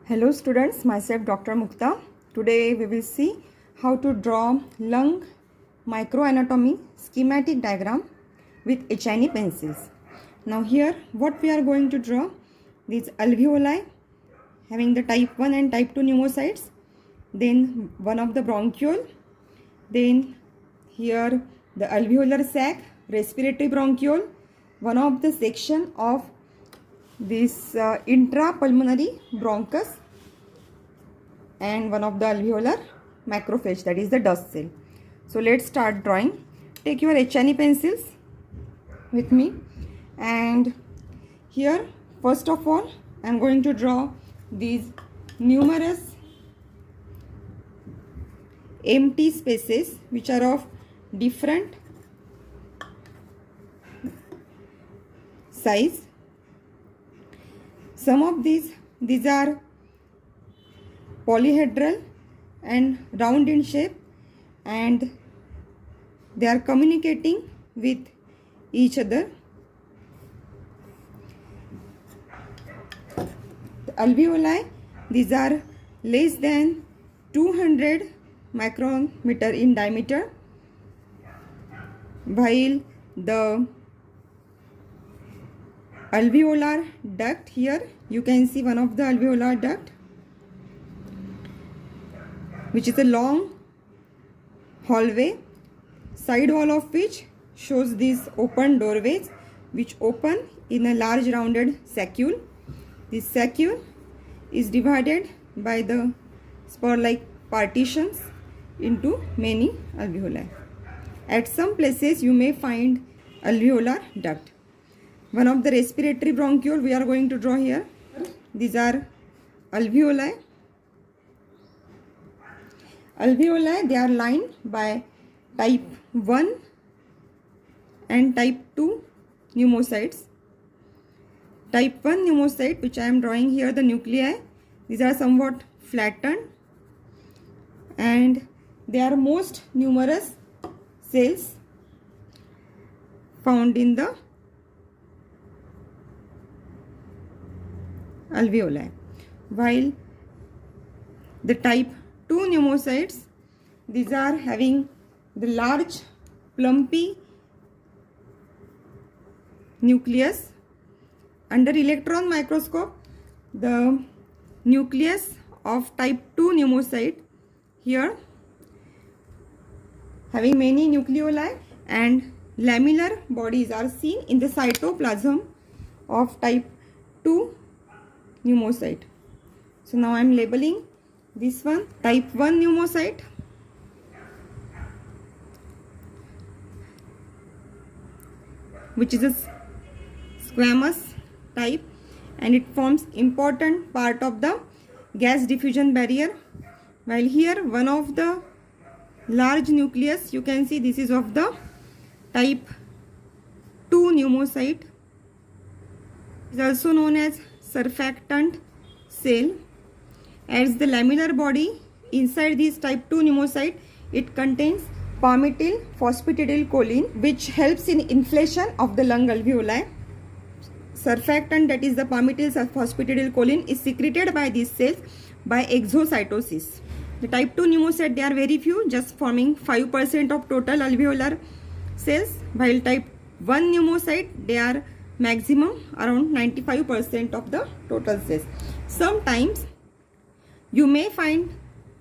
Hello students, myself Dr. Mukta. Today we will see how to draw lung microanatomy schematic diagram with HNE pencils. Now here what we are going to draw, these alveoli having the type 1 and type 2 pneumocytes, then one of the bronchiole, then here the alveolar sac, respiratory bronchiole, one of the section of this intrapulmonary bronchus, and one of the alveolar macrophage, that is the dust cell. So let's start drawing. Take your HNE pencils with me, and here first of all I am going to draw these numerous empty spaces which are of different size. Some of these are polyhedral and round in shape, and they are communicating with each other. The alveoli, these are less than 200 micrometer in diameter, while the alveolar duct, here you can see one of the alveolar duct, which is a long hallway, side wall of which shows these open doorways which open in a large rounded saccule. This saccule is divided by the spur-like partitions into many alveoli. At some places you may find alveolar duct. One of the respiratory bronchiole we are going to draw here. These are alveoli. Alveoli, they are lined by type 1 and type 2 pneumocytes. Type 1 pneumocyte, which I am drawing here, the nuclei, these are somewhat flattened and they are most numerous cells found in the alveoli, while the type 2 pneumocytes, these are having the large plumpy nucleus. Under electron microscope, the nucleus of type 2 pneumocyte here having many nucleoli and lamellar bodies are seen in the cytoplasm of type 2 pneumocyte. So now I am labeling this one type 1 pneumocyte, which is a squamous type, and it forms important part of the gas diffusion barrier, while here one of the large nucleus, you can see this is of the type 2 pneumocyte, is also known as surfactant cell. As the lamellar body inside this type 2 pneumocyte, it contains palmityl phosphatidylcholine, which helps in inflation of the lung alveoli. Surfactant, that is the palmityl phosphatidylcholine, is secreted by these cells by exocytosis. The type 2 pneumocyte, they are very few, just forming 5% of total alveolar cells, while type 1 pneumocyte, they are maximum around 95% of the total cells. Sometimes you may find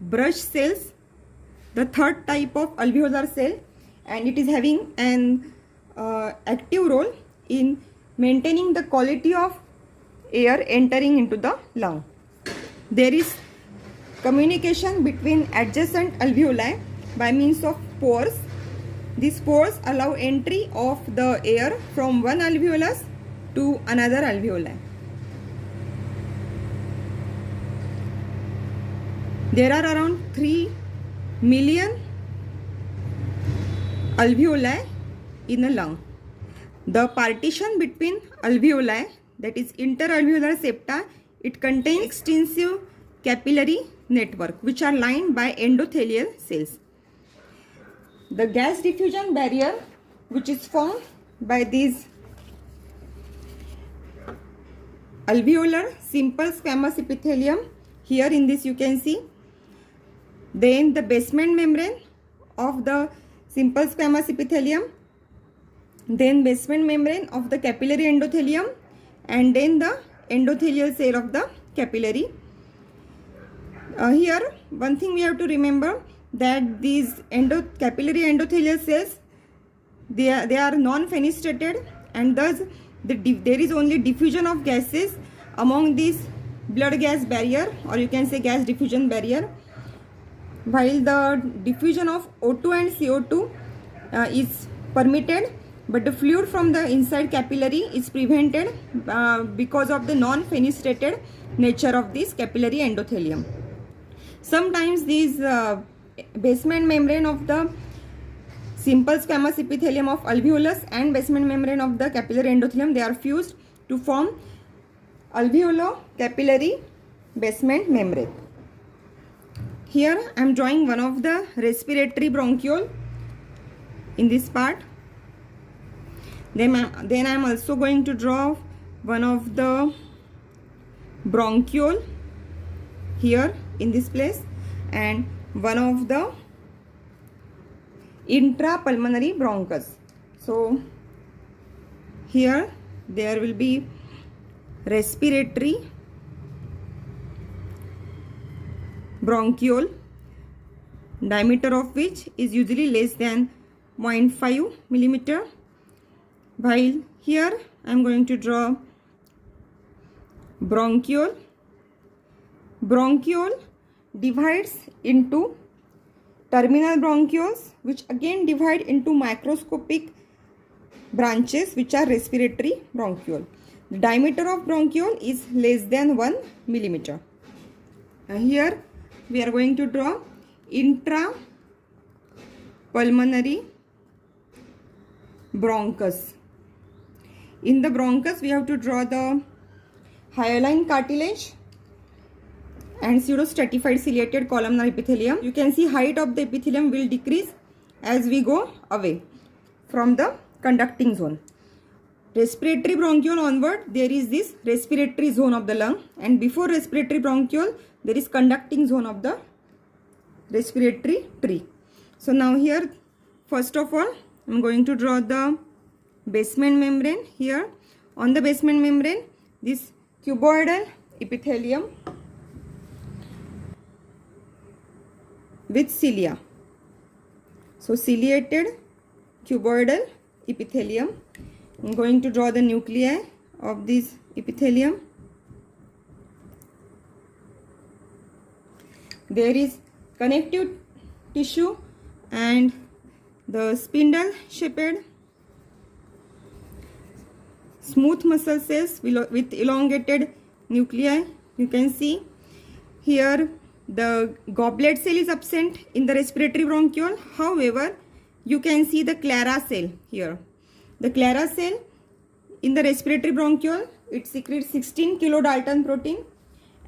brush cells, the third type of alveolar cell, and it is having an active role in maintaining the quality of air entering into the lung. There is communication between adjacent alveoli by means of pores. These pores allow entry of the air from one alveolus to another alveoli. There are around 3 million alveoli in a lung. The partition between alveoli, that is interalveolar septa, it contains extensive capillary network which are lined by endothelial cells. The gas diffusion barrier, which is formed by these alveolar simple squamous epithelium Here in this you can see. Then the basement membrane of the simple squamous epithelium, then basement membrane of the capillary endothelium, and then the endothelial cell of the capillary. Here one thing we have to remember, that these capillary endothelial cells, they are non-fenestrated, and thus there is only diffusion of gases among these blood gas barrier, or you can say gas diffusion barrier, while the diffusion of O2 and CO2 is permitted, but the fluid from the inside capillary is prevented because of the non-fenestrated nature of this capillary endothelium. Sometimes these basement membrane of the simple squamous epithelium of alveolus and basement membrane of the capillary endothelium, they are fused to form alveolo-capillary basement membrane. Here I am drawing one of the respiratory bronchiole in this part. Then I am also going to draw one of the bronchiole here in this place, and one of the intrapulmonary bronchus. So here there will be respiratory bronchiole, diameter of which is usually less than 0.5 millimeter, while here I am going to draw bronchiole. Bronchiole divides into terminal bronchioles, which again divide into microscopic branches, which are respiratory bronchiole. The diameter of bronchiole is less than 1 millimeter. Here we are going to draw intrapulmonary bronchus. In the bronchus we have to draw the hyaline cartilage and pseudostratified ciliated columnar epithelium. You can see height of the epithelium will decrease as we go away from the conducting zone. Respiratory bronchiole onward, there is this respiratory zone of the lung, and before respiratory bronchiole there is conducting zone of the respiratory tree. So now here first of all I am going to draw the basement membrane. Here on the basement membrane, this cuboidal epithelium with cilia. So ciliated cuboidal epithelium. I am going to draw the nuclei of this epithelium. There is connective tissue and the spindle shaped smooth muscle cells with elongated nuclei. You can see here the goblet cell is absent in the respiratory bronchiole. However, you can see the Clara cell here. The Clara cell in the respiratory bronchiole, it secretes 16 kilodalton protein,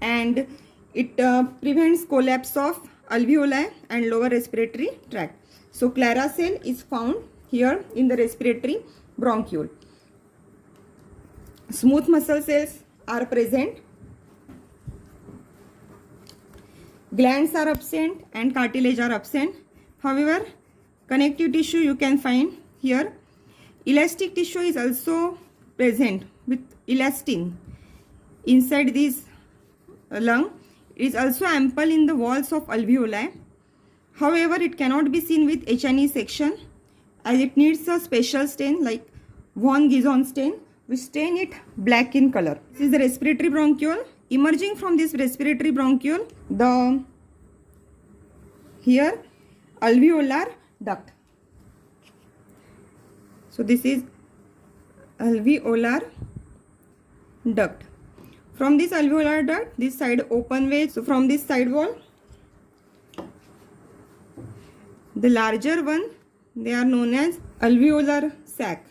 and it prevents collapse of alveoli and lower respiratory tract. So Clara cell is found here in the respiratory bronchiole. Smooth muscle cells are present. Glands are absent and cartilage are absent. However, connective tissue you can find here. Elastic tissue is also present with elastin inside this lung. It is also ample in the walls of alveoli. However, it cannot be seen with H&E section, as it needs a special stain like von Gison stain, which stain it black in color. This is the respiratory bronchiole. Emerging from this respiratory bronchiole, the here alveolar duct. So this is alveolar duct. From this alveolar duct, this side open way. So from this side wall, the larger one, they are known as alveolar sac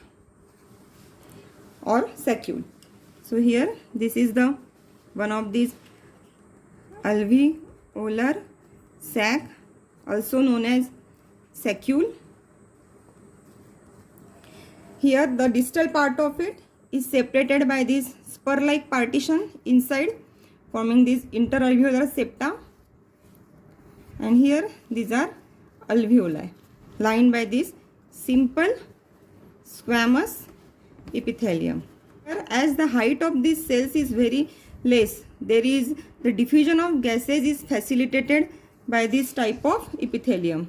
or saccule. So here this is the one of these alveolar sac, also known as saccule. Here the distal part of it is separated by this spur-like partition inside forming these interalveolar septa, and here these are alveoli lined by this simple squamous epithelium. As the height of these cells is very less, the diffusion of gases is facilitated by this type of epithelium.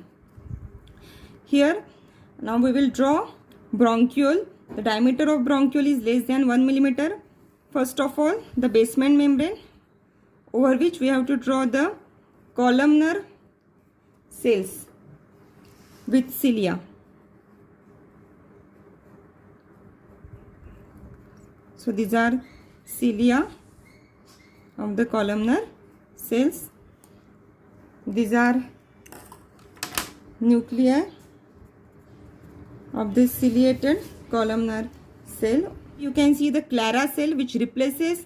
Here now we will draw bronchiole. The diameter of bronchiole is less than 1 millimeter. First of all, the basement membrane, over which we have to draw the columnar cells with cilia. So these are cilia of the columnar cells. These are nuclei of this ciliated columnar cell. You can see the Clara cell, which replaces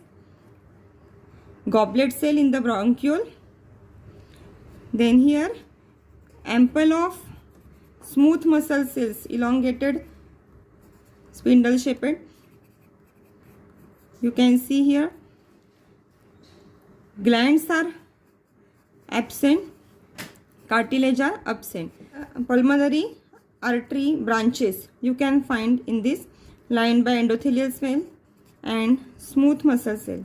goblet cell in the bronchiole. Then here ample of smooth muscle cells, elongated spindle shaped. You can see here glands are absent, cartilage are absent. Pulmonary artery branches you can find in this, lined by endothelial cell and smooth muscle cell.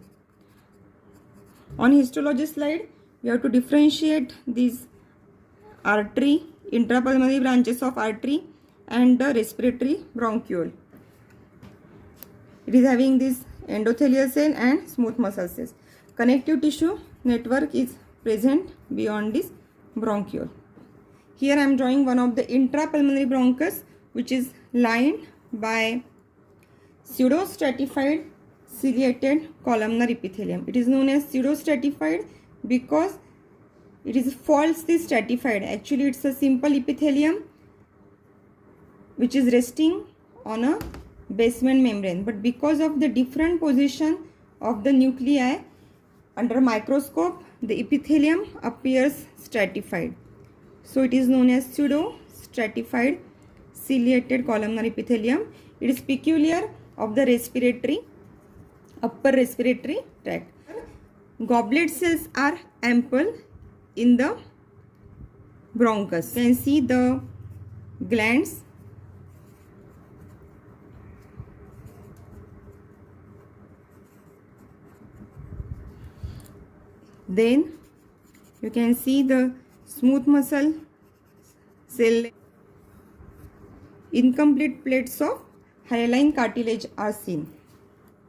On histology slide, we have to differentiate these artery, intrapulmonary branches of artery and the respiratory bronchiole. It is having this endothelial cell and smooth muscle cells. Connective tissue network is present beyond this bronchiole. Here I am drawing one of the intrapulmonary bronchus, which is lined by pseudostratified ciliated columnar epithelium. It is known as pseudostratified because it is falsely stratified. Actually, it's a simple epithelium which is resting on a basement membrane, but because of the different position of the nuclei under microscope, the epithelium appears stratified. So it is known as pseudo-stratified ciliated columnar epithelium. It is peculiar of the respiratory, upper respiratory tract. Goblet cells are ample in the bronchus. You can see the glands. Then you can see the smooth muscle cell. Incomplete plates of hyaline cartilage are seen.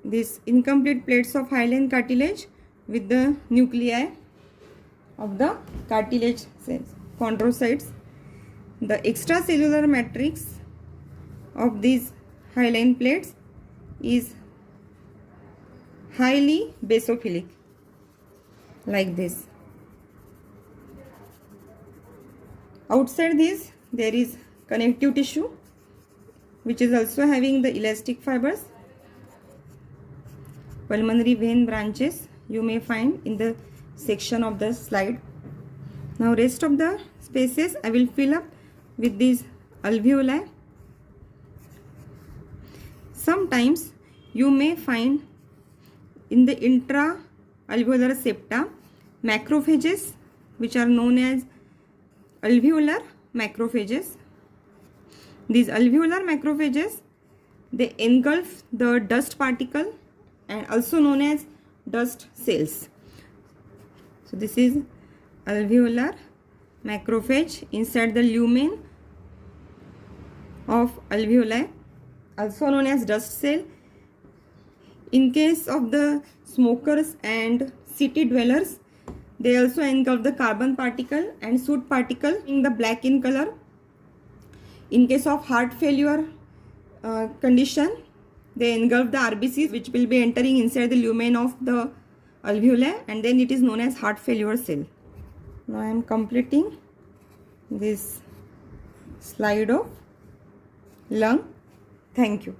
These incomplete plates of hyaline cartilage with the nuclei of the cartilage cells, chondrocytes. The extracellular matrix of these hyaline plates is highly basophilic, like this. Outside this, there is connective tissue, which is also having the elastic fibers. Pulmonary vein branches you may find in the section of the slide. Now rest of the spaces I will fill up with these alveoli. Sometimes you may find in the intra-alveolar septa macrophages, which are known as alveolar macrophages. These alveolar macrophages, they engulf the dust particle and also known as dust cells. So this is alveolar macrophage inside the lumen of alveoli, also known as dust cell. In case of the smokers and city dwellers, they also engulf the carbon particle and soot particle in the black in color. In case of heart failure condition, they engulf the RBCs, which will be entering inside the lumen of the alveoli, and then it is known as heart failure cell. Now I am completing this slide of lung. Thank you.